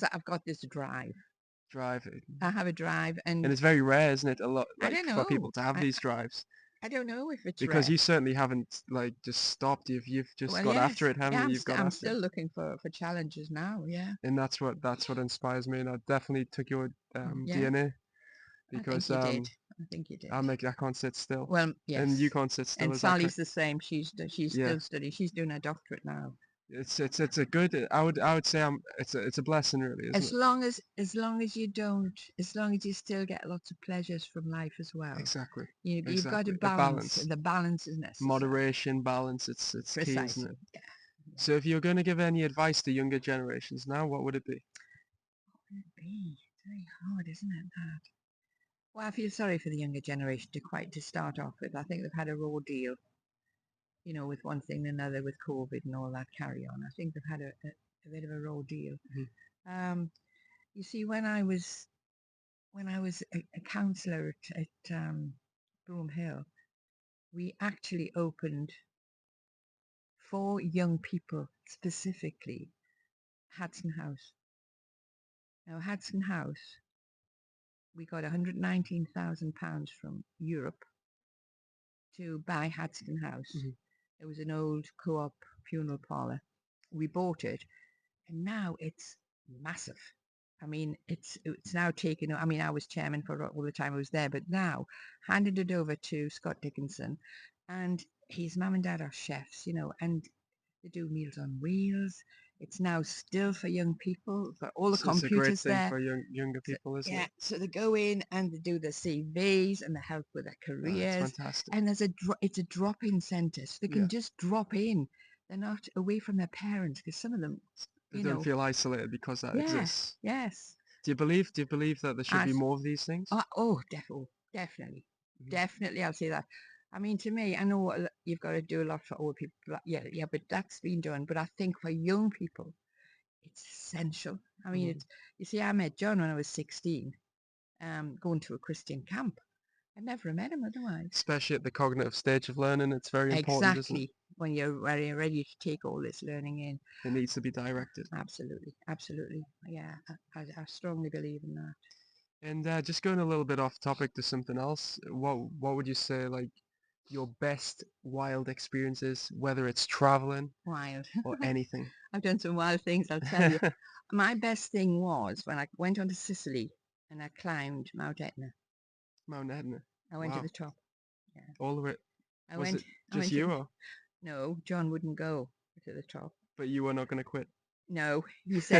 So I've got this drive. Drive. I have a drive, And and it's very rare, isn't it? A lot, I like, don't for people know. to have these drives. I don't know if it's Because rare. you certainly haven't, like, just stopped. You've just Well, got after yes. it, haven't Yeah, you? You've got I'm after it. still looking for challenges now. Yeah. And that's what inspires me. And I definitely took your Yeah. DNA I think because you did. I think you did. I can't sit still. Well, And you yes. can't sit still, And is that Sally's correct? the same. She's Yeah. still studying. She's doing her doctorate now. It's a good, I would say, it's a blessing, really, isn't it? As long as you still get lots of pleasures from life as well. Exactly. You've got to Exactly. A balance. balance. The balance is necessary. Moderation, balance, it's key, isn't Precisely. it? Yeah. Yeah. So if you're going to give any advice to younger generations now, what would it be? What would it be? It's very hard, isn't it, that? Well, I feel sorry for the younger generation to start off with. I think they've had a raw deal, with one thing and another, with COVID and all that carry on. I think they've had a bit of a raw deal. Mhm. You see, when I was a counsellor at Broome Hill, we actually opened for young people specifically Hadson House. Now, Hadson House, we got £119,000 from Europe to buy Hadson House. Mhm. It was an old co-op funeral parlour. We bought it, and now it's massive. I mean, it's now taken. I mean, I was chairman for all the time I was there, but now handed it over to Scott Dickinson, and his mum and dad are chefs, and they do Meals on Wheels. It's now still for young people, for all the It's a great computers thing there. for younger So, people, isn't yeah, it? so they go in and they do the CVs and they help with their It's careers. fantastic. And it's a drop-in centre, so they Yeah. can just drop in. They're not away from their parents, because some of them, They don't feel isolated because that yeah, exists. yes. Do you believe that there should be As more of these things? definitely, Mhm. definitely, I'll say that. I mean, to me, I know you've got to do a lot for old people. Yeah, yeah, but that's been done. But I think for young people, it's essential. I mean, Mhm. it's you see, I met John when I was 16, going to a Christian camp. I never met him otherwise. Especially at the cognitive stage of learning, it's very important, isn't it? Exactly, when you're ready to take all this learning in. It needs to be directed. Absolutely, absolutely. Yeah, I strongly believe in that. And just going a little bit off topic to something else, what would you say, like, your best wild experiences, whether it's traveling Wild. or anything? I've done some wild things, I'll tell you. My best thing was when I went on to Sicily and I climbed Mount Etna. Mount Etna. I went to Wow. the top. Yeah. All the way. I Was went it I just went to you, or No, John wouldn't go to the top. but you were not going to quit? No, he said